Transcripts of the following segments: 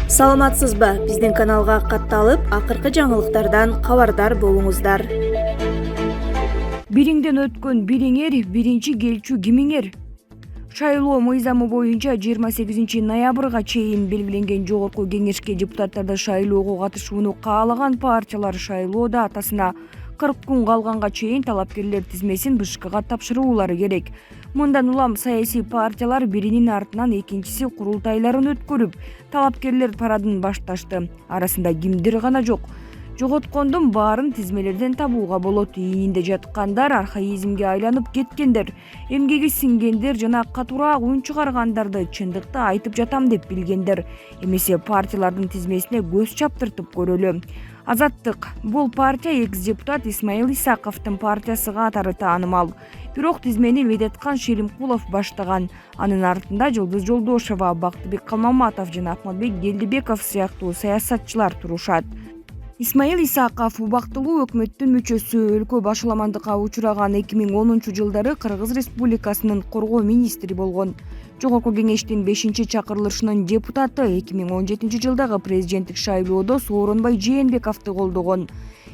Саламатсызбы? Биздин каналга катталып, акыркы жаңылыктардан кабардар болуңуздар. Бириңден өткөн бириңер, биринчи келчү кимиңер? Шайлоо мыйзамы боюнча 28 ноябрга чейин белгиленген жогорку кеңешке депутаттарды шайлоого катышууну каалаган партиялар шайлоодо атасына 40 күн калганга чейин талапкерлер тизмесин БШКга тапшыруулары керек. Мындан улам саясий партиялар биринин артынан экинчиси курултайларын өткөрүп, талапкерлер парадын башташты. Арасында кимдир гана жок. Жоготкондун баарын тизмелерден табууга болот. Ийинде жаткандар, архаизмге айланып кеткендер, эмгеги сиңгендер жана катуураак үн чыгаргандарды чындыкты айтып жатам деп билгендер. Эмесе партиялардын тизмесине көз чаптыртып көрөлү. Азаттык. Бул партия экс-депутат Исмаил Исаковдун партиясы катары таанымал. Бирок тизмени Медеткан Шеримкулов баштаган. Анын артында Жылдыз Жолдошова, Бактыбек Калмаматов жана Ахматбек Келдибеков сыяктуу саясатчылар турушат. Исмаил Исаков убактылуу өкмөттүн мүчөсү, өлкө башаламандыкка учураган 2010 жылдары Кыргыз Республикасынын коргоо министри болгон. Жогорку кеңештин 5-чакырылышынын депутаты 2017 жылдагы президенттик шайлоодо Сооронбай Жээнбековду колдогон.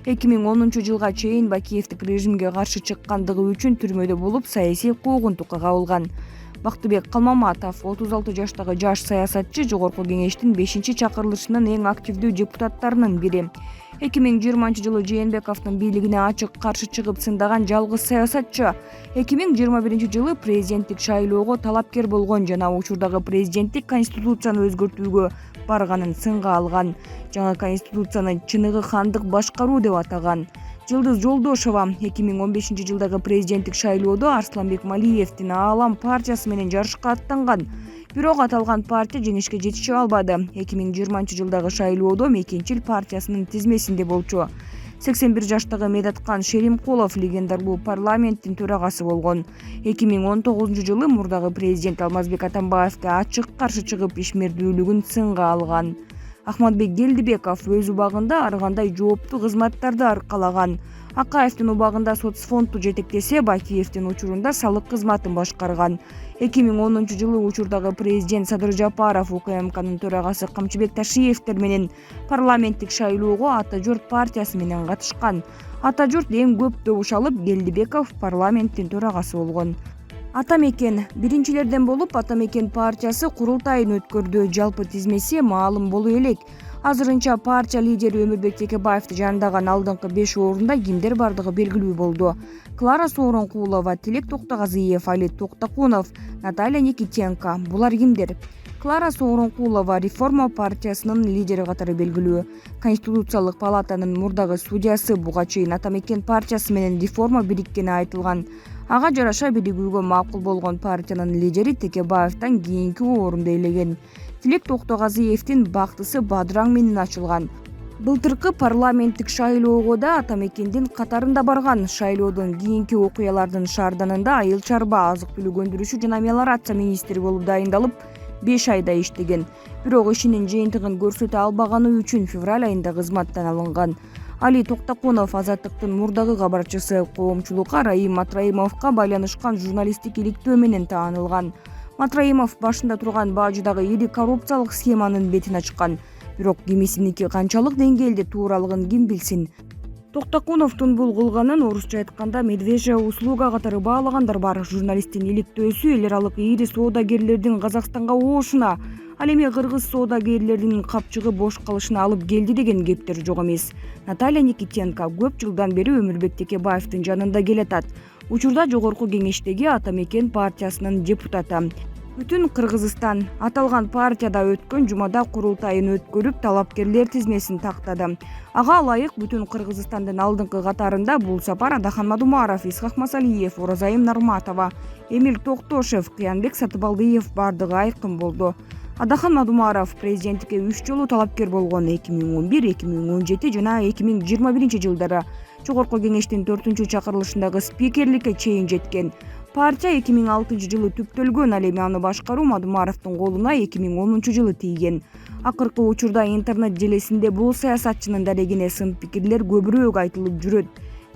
2010 жылга чейин Бакиевдик режимге каршы чыккандыгы үчүн түрмөдө болуп, саясий куугун тукага алган. Бактыбек Калмаматов 36 жаштагы жаш саясатчы, жогорку кеңештин 5-чакырылышынын эң активдүү депутаттарынын бири. 2020 жылы Жээнбековдун бийлигине ачык каршы чыгып сындаган жалгыз саясатчы. 2021 жылы президенттик шайлоого талапкер болгон жана учурдагы президенттик конституцияны өзгөртүүгө барганын сынга алган. Жаңы конституцияны чыныгы хандык башкаруу деп атаган. Жылдыз Жолдошова 2015 жылдагы президенттик шайлоодо Арсланбек Малиевдин Аалам партиясы менен жарышка аттанган. Бирок аталган партия жеңишке жетише албады. 2020 жылдагы шайлоодо Мекенчил партиясынын тизмесинде болчу. 81 жаштагы Медеткан Шеримкулов легендарлуу парламенттин төрагасы болгон. 2019 жылы мурдагы президент Алмазбек Атамбаевге ачык каршы чыгып, ишмердүүлүгүн сынга алган. Ахматбек Келдибеков өз убагында ар кандай жооптуу кызматтарды аркалаган. Акаевдин убагында соцфондду жетектесе, Бакиевдин учурунда салык кызматын башкарган. 2010 жылы учурдагы президент Садыр Жапаров, УКМКнын төрагасы Камчыбек Ташиевдер менен парламенттик шайлоого Ата журт партиясы менен катышкан. Ата журт эң көп добуш алып, Келдибеков парламенттин төрагасы болгон. Ата Мекен биринчилерден болуп, Ата Мекен партиясы курултайын өткөрдү. Жалпы тизмеси маалым болуу элек. Азырынча партия лидери Өмүрбек Текебаевди жандаган алдыңкы 5 орунда кимдер бардыгы белгилүү болду. Клара Сооронкулова, Тилек Токтогазиев, Али Токтакунов, Наталья Никитенко. Булар кимдер? Клара Сооронкулова реформа партиясынын лидери катары белгилүү. Конституциялык палатанын мурдагы судьясы, буга чейин Ата Мекен партиясы менен реформа бириккени айтылган. Ага жараша биригүүгө макул болгон партиянын лидери Текебаевден кийинки орунду ээлеген. Тилек Токтогазиевдин бактысы бадыраң менен ачылган. Былтыркы парламенттик шайлоого да Ата Мекендин катарында барган. Шайлоодон кийинки окуялардын шаарданында айыл чарба, азык-түлүк өндүрүшү жана мелиорация министри болуп дайындалып 5 айда иштеген. Бирок ишинин жыйынтыгын көрсөтө албаганы үчүн февраль айында кызматтан алынган. Али Токтакунов Азаттыктын мурдагы кабарчысы, коомчулукка Раим Матраимовго байланышкан журналисттик иликтөө менен таанылган. Матраимов башында турган Баажыдагы ири коррупциялык схеманын бетин ачкан. Бирок кимисиники канчалык деңгээлде тууралыгын ким билсин. Токтакуновдун бул кылганын орусча айтканда медвежья услуга катары баалагандар бар. Журналисттин иликтөөсү эл аралык ири соодагерлердин Казакстанга оошуна, ал эми кыргыз соодагерлеринин капчыгы бош калышына алып келди деген кептер жок эмес. Наталья Никитенко көп жылдан бери Өмүрбек Текебаевдин жанында келатат. Учурда жогорку кеңештеги Ата Мекен партиясынын депутаты. Бүтүн Кыргызстан аталган партияда өткөн жумада курултайын өткөрүп, талапкерлер тизмесин тактады. Ага ылайык бүтүн Кыргызстандын алдыңкы катарында бул сапар Адахан Мадумаров, Исхак Масалиев, Оразайым Нарматова, Эмил Токтошев, Кыянбек Сатыбалдиев бардыгы айкын болду. Адахан Мадумаров президенттикке 3 жолу талапкер болгон. 2011, 2017 жана 2021 жылдары жогорку кеңештин 4-чакырылышындагы спикерликке чейин жеткен. Партия 2006 жылы түптөлгөн, ал эми аны башкаруу Мадумаровдун колуна 2010 жылы тийген. Акыркы учурда интернет желесинде бул саясатчынын дарегине сын пикирлер көбүрөөк айтылып жүрөт.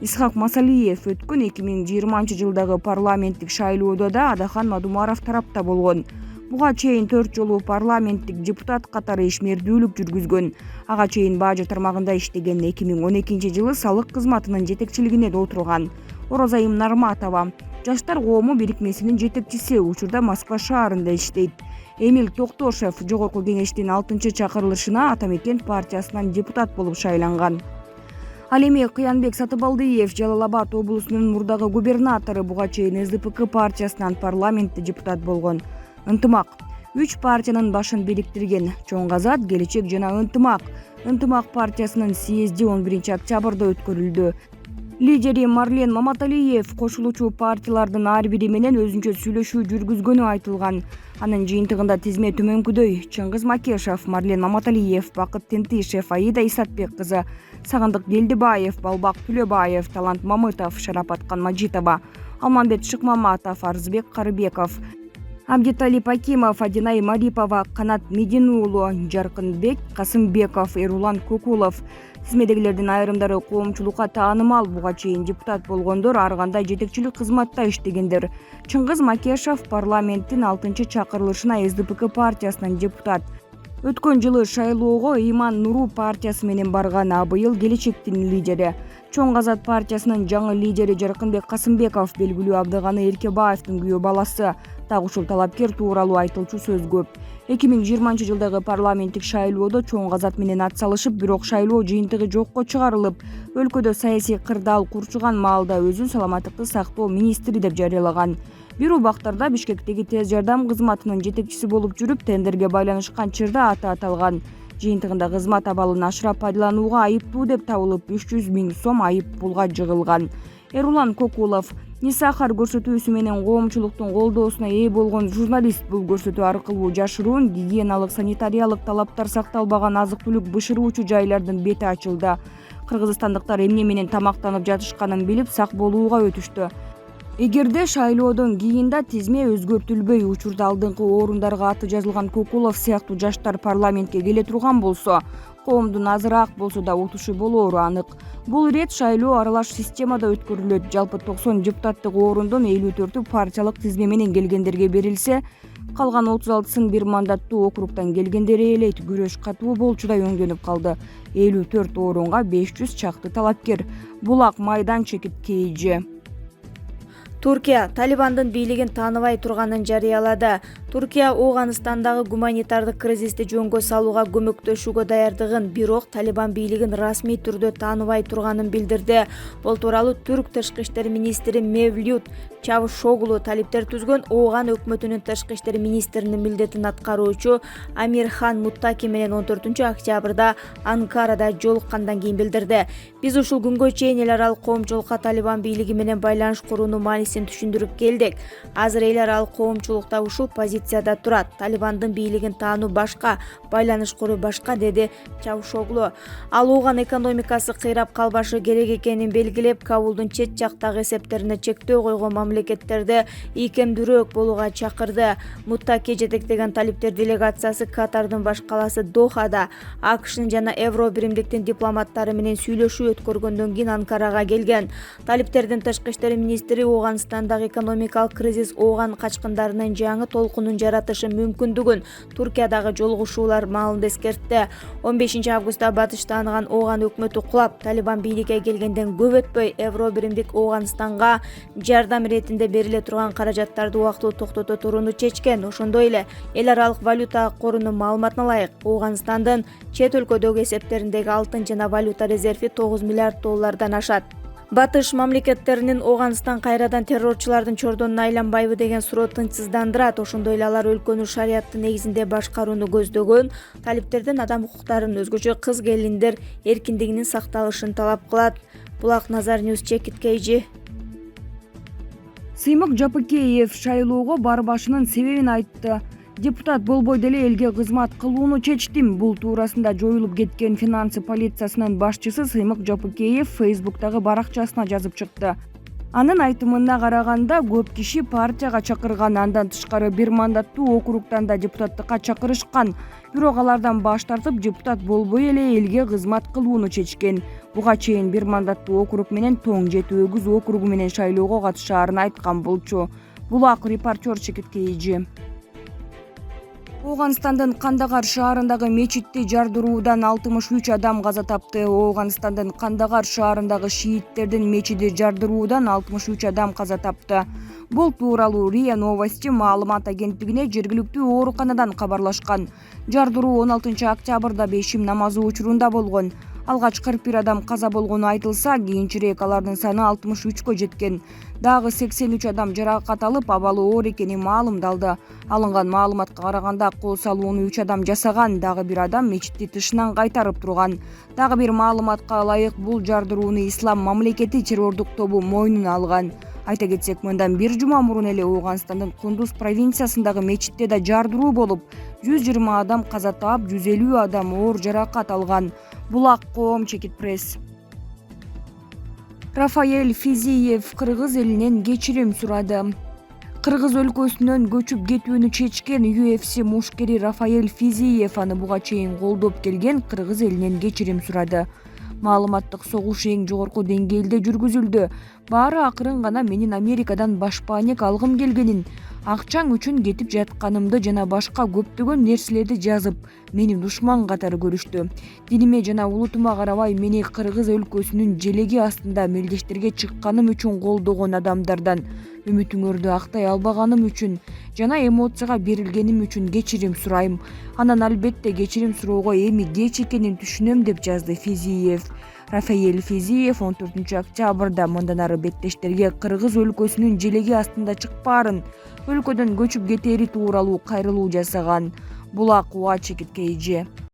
Исхак Масалиев өткөн 2020 жылдагы парламенттик шайлоодо да Адахан Мадумаров тарапта болгон. Буга чейин 4 жолу парламенттик депутат катары ишмердүүлүк жүргүзгөн. Ага чейин бажы тармагында иштеген, 2012-жылы салык кызматынын жетекчилигине да отурган. Орозайым Нарматова Жаштар коому бирикмесинин жетекчиси, учурда Москва шаарында иштейт. Эмил Токтошев Жогорку кеңештин 6-чакырылышына Ата мекен партиясынан депутат болуп шайланган. Ал эми Кыянбек Сатыбалдиев Жалал Абад облусунун мурдагы губернатору, буга чейин СДПК партиясынан парламентте депутат болгон. Ынтымак 3 партиянын башын бириктирген. Чоң Азат, Келечек жана Ынтымак. Ынтымак партиясынын съезди 11-октябрда өткөрүлдү. Лидери Марлен Маматалиев кошулуучу партиялардын ар бири менен өзүнчө сүйлөшүү жүргүзгөнү айтылган. Анын жыйынтыгында тизме төмөнкүдөй: Чыңгыз Макешев, Марлен Маматалиев, Бакыт Тентишев, Аида Исатбек кызы, Сагындык Белдибаев, Балбак Түлөбаев, Талант Мамытов, Шарапаткан Мажитова, Алмамбет Шыкмаматов, Арзбек Карыбеков, Абдиталип Акимов, Адинай Марипова, Канат Мединуулу, Жаркынбек Касымбеков, Эрулан Кокулов. Тизмедегилердин айрымдары коомчулукка таанымал, буга чейин депутат болгондор, ар кандай жетекчилик кызматта иштегендер. Чыңгыз Макешев парламенттин 6-чакырылышына СДПК партиясынан депутат. Өткөн жылы шайлоого Иман Нуру партиясы менен барган, а быйыл Келечектин лидери. Чоң Азат партиясынын жаңы лидери Жаркынбек Касымбеков белгилүү Абдыганы Эркебаевдин күйөө баласы. Так ушул талапкер тууралуу айтылчу сөз көп. 2020-жылдагы парламенттик шайлоодо Чоң Азат менен ат салышып, бирок шайлоо жыйынтыгы жокко чыгарылып, өлкөдө саясий кырдаал курчуган маалда өзүн саламаттыкты сактоо министри деп жарыялаган. Бир убактарда Бишкектеги тез жардам кызматынын жетекчиси болуп жүрүп, тендерге байланышкан чырда аты аталган. Жыйынтыгында кызмат абалын ашыра пайдаланууга айыптуу деп табылып, 300 000 сом айып пулга жыгылган. Эрулан Кокулов Нисахар көрсөтүүсү менен коомчулуктун колдоосуна ээ болгон журналист бул көрсөтүү аркылуу жашыруун, гигиеналык, санитариялык талаптар сакталбаган азык-түлүк бышыруучу жайлардын бети ачылды. Кыргызстандыктар эмне менен тамактанып жатышканын билип, сак болууга өтүштү. Эгерде шайлоодон кийин да тизме өзгөртүлбөй, учурда алдыңкы орундарга аты жазылган Кокулов сыяктуу жаштар парламентке келе турган болсо, коомдун азыраак болсо да утушу болоору анык. Бул ирет шайлоо аралаш системада өткөрүлөт. Жалпы 90 депутаттык орундун 54-ü партиялык тизме менен келгендерге берилсе, калган 36-сын бир мандаттуу округтан келгендер ээлейт. Күрөш катуу болчудай өңдөнүп калды. 54 орунга 500 чакты талапкер. Булак майдан чекит КЖ. Туркия Талибандын бийлигин тааныбай турганын жарыялады. Туркия Ооганыстандагы гуманитардык кризисти жөнгө салууга көмөктөшүүгө даярдыгын, бирок Талибан бийлигин расмий түрдө тааныбай турганын билдирди. Бул тууралуу Түрк тышкы иштер министри Мевлют Чавушоглу талиптер түзгөн Ооган өкмөтүнүн тышкы иштер министринин милдетин аткаруучу Амирхан Муттаки менен 14-октябрда Анкарада жолуккандан кийин билдирди. Биз ушул күнгө чейин эл аралык коомчулукка Талибан бийлиги менен байланыш куруунун маанисин түшүндүрүп келдик. Азыр эл аралык коомчулукта ушул позицияда турат. Талибандын бийлигин таануу башка, байланыш куруу башка, деди Чавушоглу. Ал Ооган экономикасы кыйрап калбашы керек экенин белгилеп, Кабулдун чет жактагы эсептерине чектөө койгон мамлекеттерде ийкемдүүрөөк болууга чакырды. Муттаки жетектеген талиптер делегациясы Катардын баш каласы Дохада АКШнын жана Евро биримдиктин дипломаттары менен сүйлөшүү өткөргөндөн кийин Анкарага келген. Талиптердин тышкы иштер министри Ооганстандагы экономикалык кризис Ооган качкындарынын жаңы толкунун жаратышы мүмкүндүгүн Туркиядагы жолугушуулар маалында эскертти. 15-августта батыш тааныган Ооган өкмөтү кулап, Талибан бийликке келгенден көп өтпөй Евро биримдик Ооганстанга жардам иретинде бериле турган каражаттарды убактылуу токтото турууну чечкен. Ошондой эле эл аралык валюта корунун маалыматына ылайык, Ооганстандын чет өлкөдөгү эсептериндеги алтын жана валюта резерви $9 миллиард ашат. Батыш мамлекеттеринин Ооганстан кайрадан террорчулардын чордонуна айланбайбы деген суроо тынчсыздандырат. Ошондой эле алар өлкөнү шарияттын негизинде башкарууну көздөгөн, талиптердин адам укуктарын, өзгөчө кыз-келиндер эркиндигинин сакталышын талап кылат. Булак Назар Ньюс Чекит КЖ. Сыймык Жапыкеев шайлоого барбашынын себебин айтты. Депутат болбой деле элге кызмат кылууну чечтим. Бул туурасында жоюлуп кеткен финансы полициясынын башчысы Сыймык Жапыкеев Фейсбуктагы баракчасына жазып чыкты. Анын айтымына караганда, көп киши партияга чакырган, андан тышкары бир мандаттуу округтан да депутаттыкка чакырышкан. Бирок алардан баш тартып, депутат болбой эле элге кызмат кылууну чечкен. Буга чейин бир мандаттуу округ менен Тоң Жети Өгүз округу менен шайлоого катышаарын айткан болчу. Булак репортер Чекит КЖ. Ооганстандын Кандагар шаарындагы мечитти жардыруудан 63 адам каза тапты. Ооганстандын Кандагар шаарындагы шииттердин мечити жардыруудан 63 адам каза тапты. Бул тууралуу РИА Новости маалымат агенттигине жергиликтүү ооруканадан кабарлашкан. Жардыруу 16 октябрда бешим намазы учурунда болгон. Алгач 41 адам каза болгону айтылса, кийинчерээк алардын саны 63кө жеткен. Дагы 83 адам жаракат алып, абалы оор экени маалымдалды. Алынган маалыматка караганда кол салууну 3 адам жасаган, дагы бир адам мечитти тышынан кайтарып турган. Дагы бир маалыматка ылайык, бул жардырууну Ислам мамлекети террордук тобу мойнуна алган. Айта кетсек, мындан бир жума мурун эле Ооганстандын Кундуз провинциясындагы мечитте да жардыруу болуп, 120 адам каза таап, 150 адам оор жаракат алган. Булак коом чекит пресс. Рафаэль Физиев кыргыз элинен кечирим сурады. Кыргыз өлкөсүнөн көчүп кетүүнү чечкен UFC мушкери Рафаэль Физиев аны буга чейин колдоп келген кыргыз элинен кечирим сурады. Маалыматтык согуш эң жогорку деңгээлде жүргүзүлдү. Баары акырын гана менин Америкадан башпаанек алгым келгенин, акчаң үчүн кетип жатканымды жана башка көптөгөн нерселерди жазып, мени душман катары көрүштү. Диниме жана улутума карабай мени кыргыз өлкөсүнүн желеги астында мелдештерге чыкканым үчүн колдогон адамдардан үмүтүңөрдү актай албаганым үчүн жана эмоцияга берилгеним үчүн кечирим сурайм. Анан албетте кечирим суроого эми кеч экенин түшүнөм, деп жазды Физиев. Рафаэль Физиев 14 октябрда мындан ары беттештерге кыргыз өлкөсүнүн желеги астында чыкпаарын, өлкөдөн көчүп кетери тууралуу кайрылуу жасаган. Булак УА чекит KG.